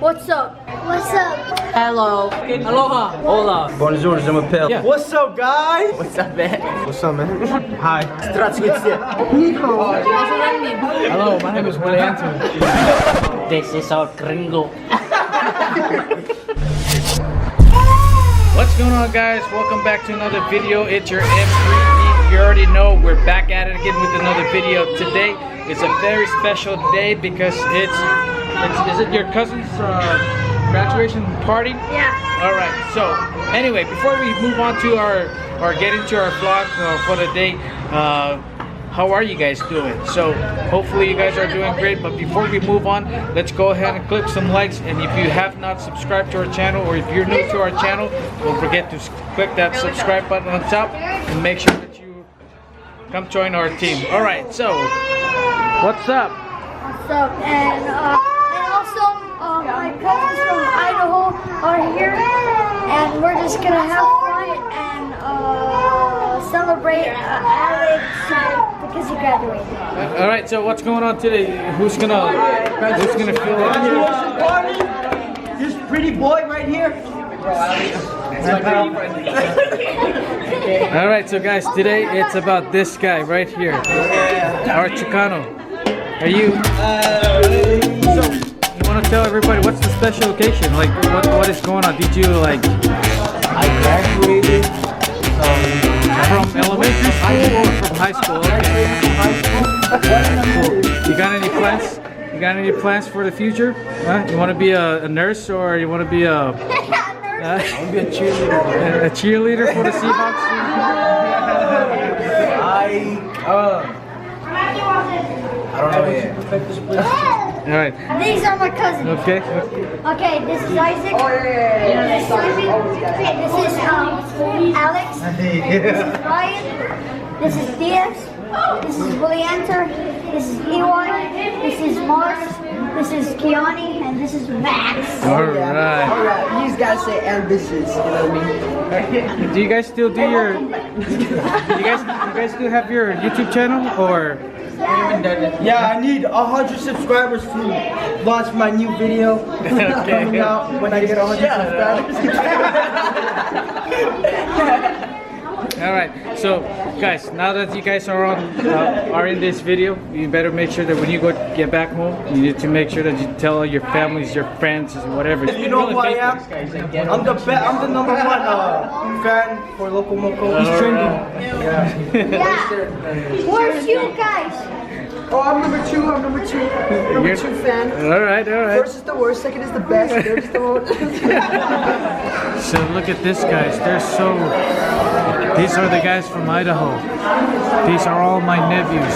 What's up? What's up? Hello. Aloha. Hola. Bonjour, je m'appelle. Yeah. What's up, guys? What's up, man? What's up, man? Hi. Hello, my name is Willie Anthony. This is our gringo. What's going on, guys? Welcome back to another video. It's your M3D. You already know we're back at it again with another video. Today is a very special day because it's is it your cousin's graduation party? Yeah. All right. So anyway, before we move on to or get into our vlog for the day, how are you guys doing? So hopefully you guys are doing great, but before we move on, let's go ahead and click some likes. And if you have not subscribed to our channel, or if you're new to our channel, don't forget to click that subscribe button on top and make sure that you come join our team. All right, so what's up? What's up? And also, my cousins from Idaho are here, and we're just gonna have fun and celebrate Alex because he graduated. All right, so what's going on today? Who's gonna fill in? Graduation party. This pretty boy right here. All right, so guys, today it's about this guy right here, our Chicano. Are you? So you want to tell everybody what's the special occasion? Like, what is going on? Did you like? I graduated From elementary school or from high school? Okay. Cool. You got any plans? You got any plans for the future? Huh? You want to be a nurse or you want to be a I'm gonna be a cheerleader. a cheerleader for the Seahawks? I don't know yet. All right. These are my cousins. Okay. Okay, this is Isaac. This is Isaac. This is Alex. This is Ryan. This is Diaz. This is Willie Anter. This is Ewan. This is Mars. This is Kiani, and this is Max. All right. Alright, you just gotta say ambitious, you know what I mean? Do you guys still do your? You guys still have your YouTube channel or? Yeah, I need 100 subscribers to launch my new video coming out when I get 100 subscribers. All right, so guys, now that you guys are are in this video, you better make sure that when you get back home, you need to make sure that you tell all your families, your friends, whatever. You know who I am? I'm the number one fan for Loco Moco. He's trending. Yeah. Where's you guys? Oh, I'm number two. Number two fan. All right. First is the worst, second is the best, third is the most. So look at this, guys. These are the guys from Idaho. These are all my nephews.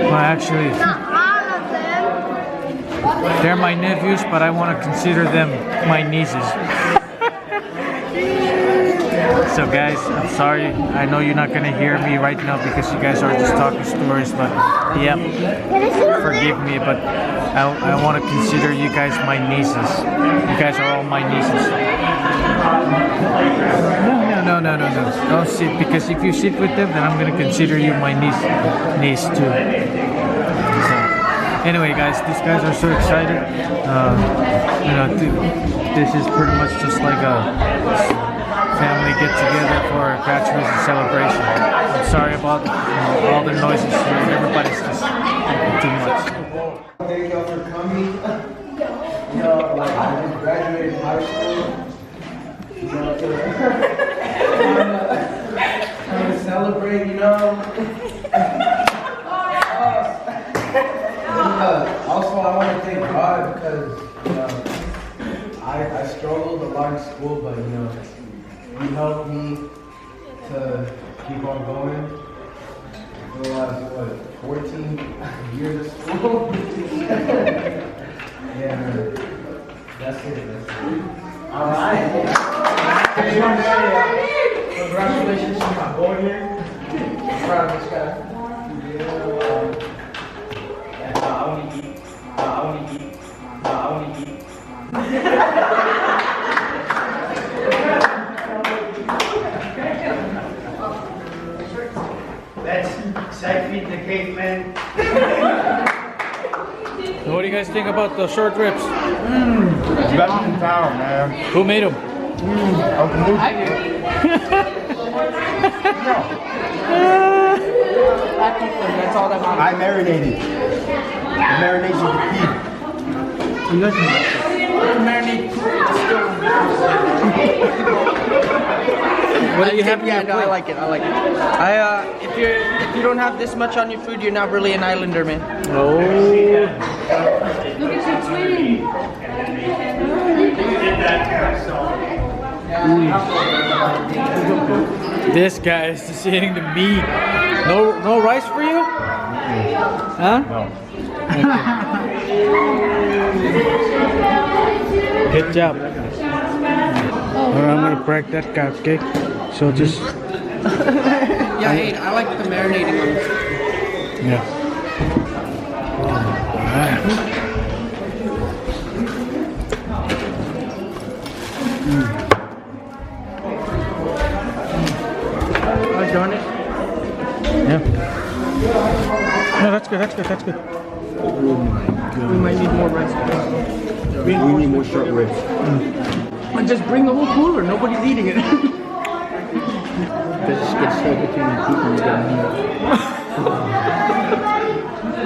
Well, actually, Not all of them. they're my nephews, but I want to consider them my nieces. So guys, I'm sorry. I know you're not going to hear me right now because you guys are just talking stories, but yeah, forgive me, but I want to consider you guys my nieces. You guys are all my nieces. No. Don't sit, because if you sit with them, then I'm going to consider you my niece too. So, anyway, guys, these guys are so excited. This is pretty much just like a family get together for a graduation celebration. I'm sorry about all the noises here. Everybody's just too much. Thank y'all for coming. You know, like I just graduated high school. Trying to celebrate, you know. Also, I want to thank God because I struggled a lot in school, but He helped me to keep on going. For the last, 14 years of school? Yeah, that's it. All right. Congratulations to my boy here. I'm proud of this guy. I want to eat. That's Siegfried the Caveman. What do you guys think about the short ribs? Best in town, man. Who made them? Uncle Luke. That's all that matters. I marinated. The marination is key. What do you have? Yeah, no, I like it. I like it. If you don't have this much on your food, you're not really an islander, man. Oh. This guy is just eating the meat. No rice for you? Huh? No. Good job. Alright, I'm gonna crack that cupcake. So just Yeah, hey, I like the marinating ones. yeah. Oh, darn it. Yeah. No, that's good. That's good. That's good. We might need more rice. We need more short ribs. And just bring the whole cooler. Nobody's eating it. Just get stuck between your teeth and you gotta move.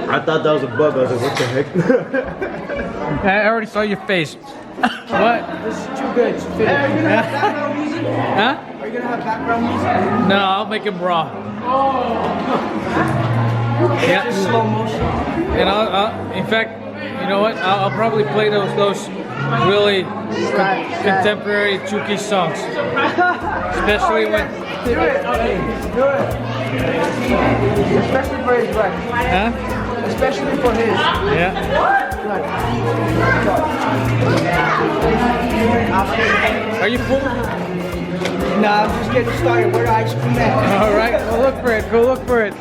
I thought that was a bug. I was like, what the heck? I already saw your face. What? This is too good. It's fitting. Are you gonna have background music? Huh? Are you gonna have background music? No, I'll make him raw. Yeah. Just slow motion. And in fact, you know what? I'll probably play those really contemporary Chucky songs, especially when. Do it. Okay. Do it. Especially for his wife. Huh? Especially for his. Yeah. Are you full? Nah, I'm just getting started. Where do I from that? All right. Go look for it. Go look for it.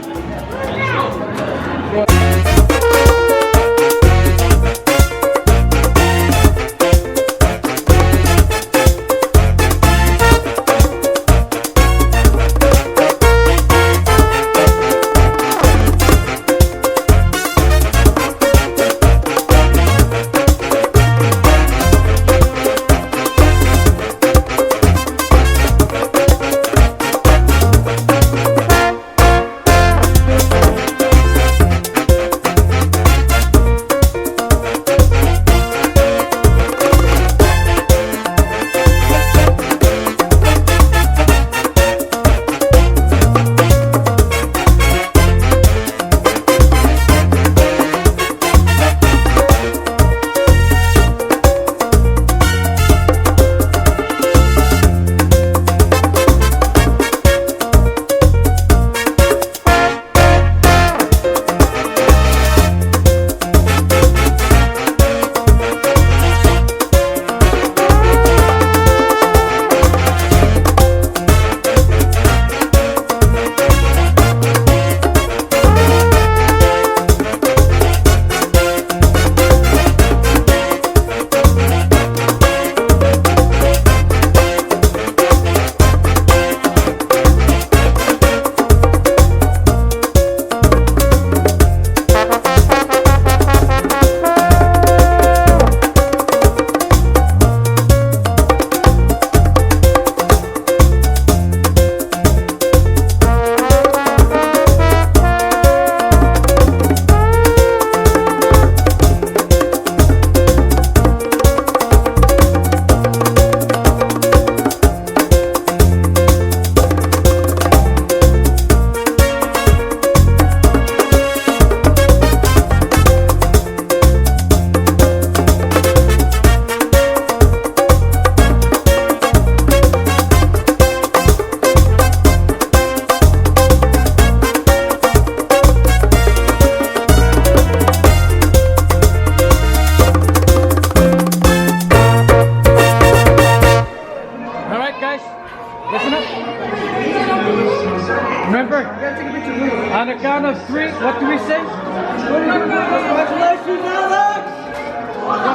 On the count of three, what do we say? Congratulations, Alex!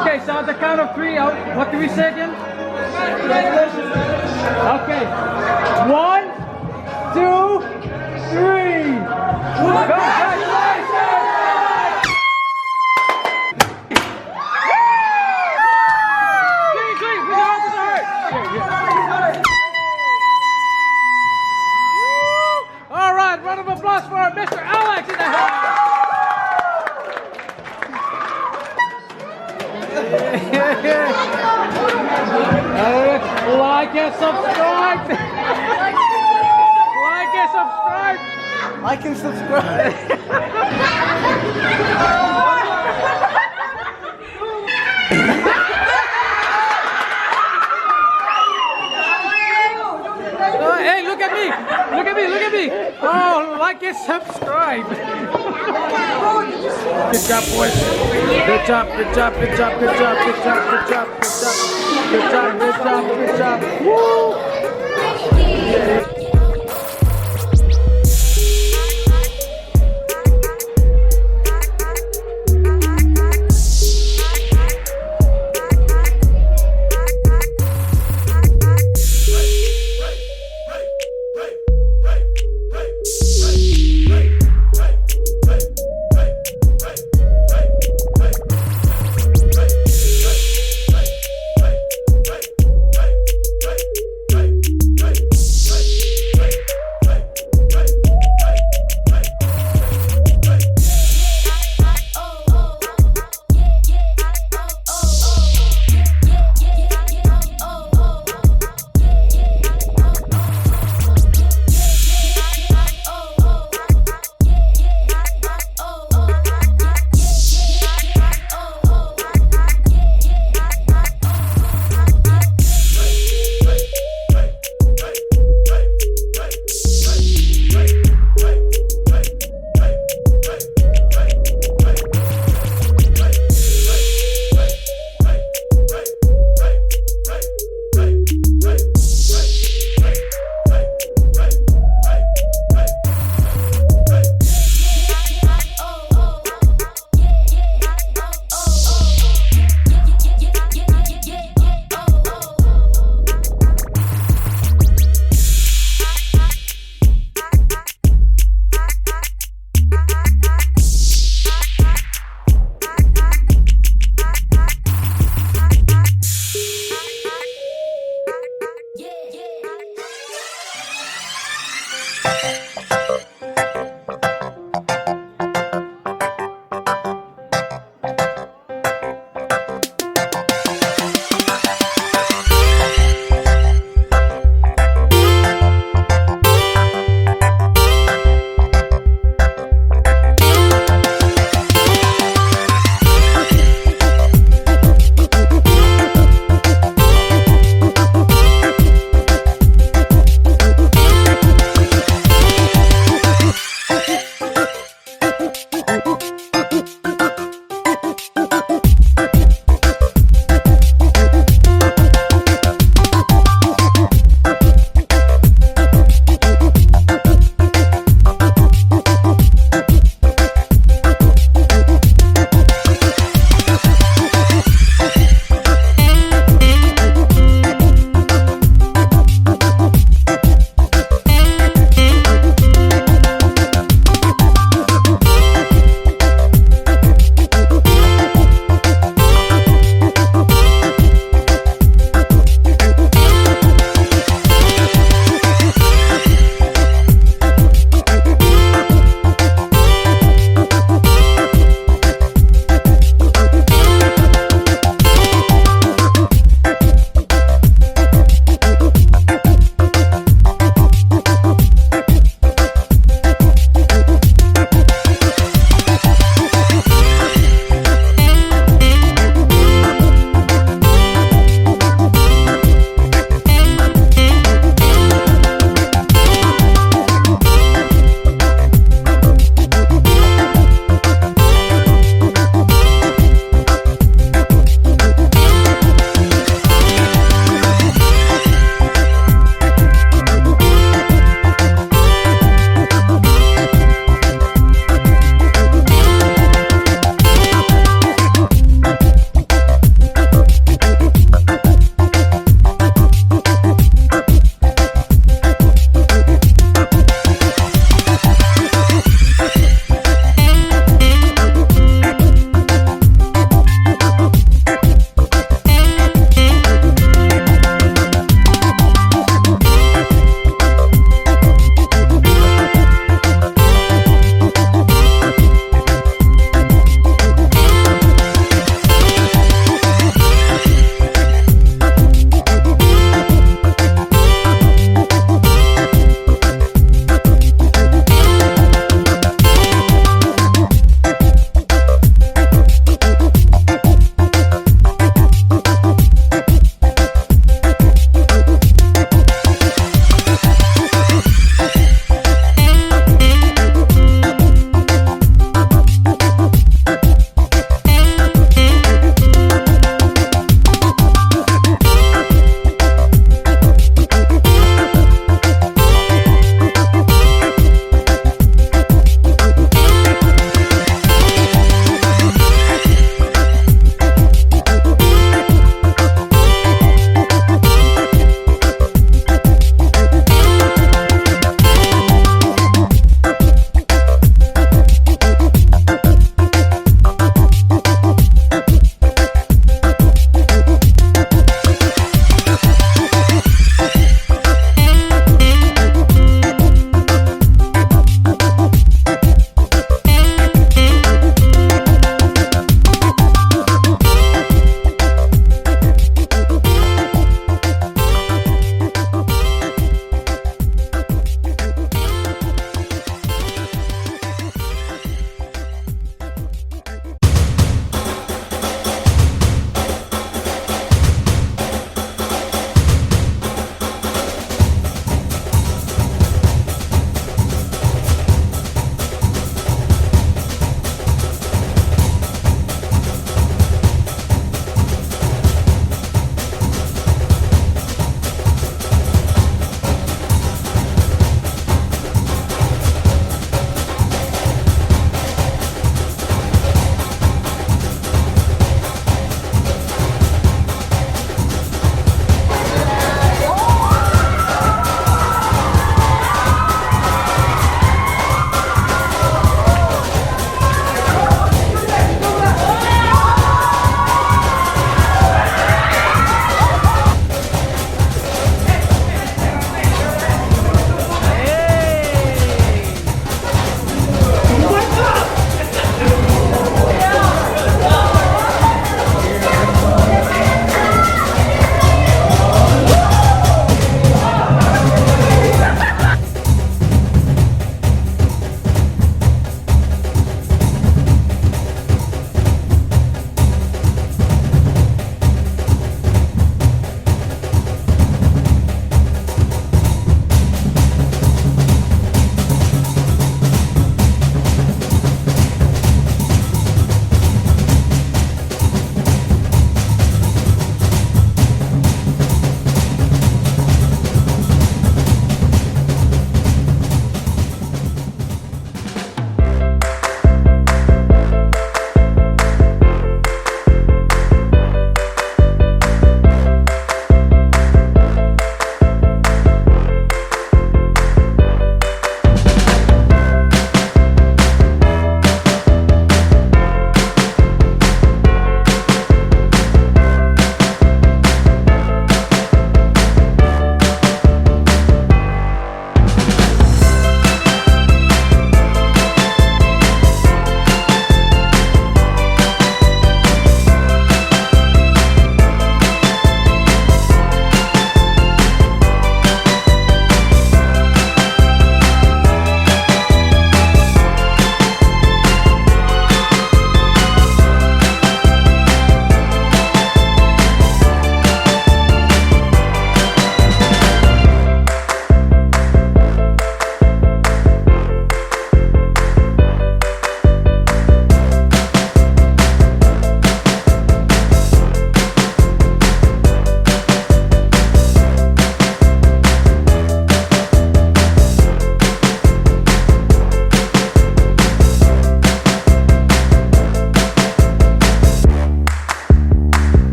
Okay, so on the count of three, what do we say again? Congratulations! Okay. 1, 2, 3. Congratulations! Like and subscribe. Like and subscribe. Like and subscribe. Oh, hey, look at me. Look at me. Look at me. Oh, like and subscribe. Good job, boys. Good job. Good job. Good job. Good job. Good job. Good job. Good job. Good job. Good job. Good job. Woo!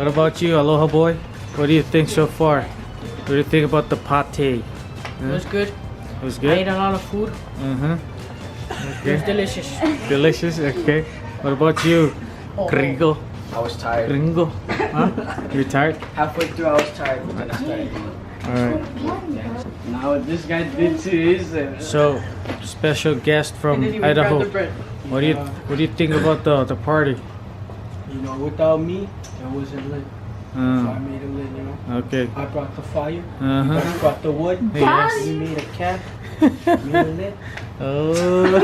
What about you, Aloha boy? What do you think so far? What do you think about the pate? It was good. It was I good? ate a lot of food. Mm-hmm. It was delicious. Delicious, okay. What about you, Gringo? I was tired. Gringo? Huh? You tired? Halfway through, I was tired. And I started eating. Alright. Now this guy did to his. So, special guest from Idaho. What do you think about the party? You know, without me, it wasn't lit. So I made it lit, you know. Okay. I brought the fire. Uh-huh. I brought the wood. Yes. We made a camp. Made it lit. Oh.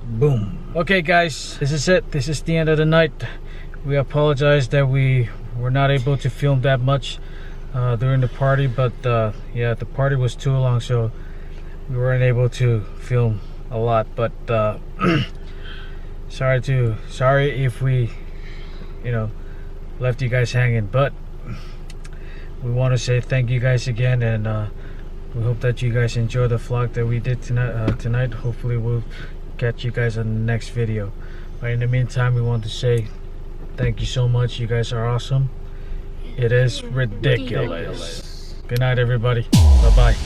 Boom. Okay guys, this is it. This is the end of the night. We apologize that we were not able to film that much during the party, but yeah, the party was too long, so we weren't able to film a lot. But sorry if we, you know, left you guys hanging, but we want to say thank you guys again, and we hope that you guys enjoy the vlog that we did tonight. Hopefully we'll catch you guys on the next video. But in the meantime, we want to say thank you so much. You guys are awesome. It is ridiculous. Good night, everybody. Bye bye.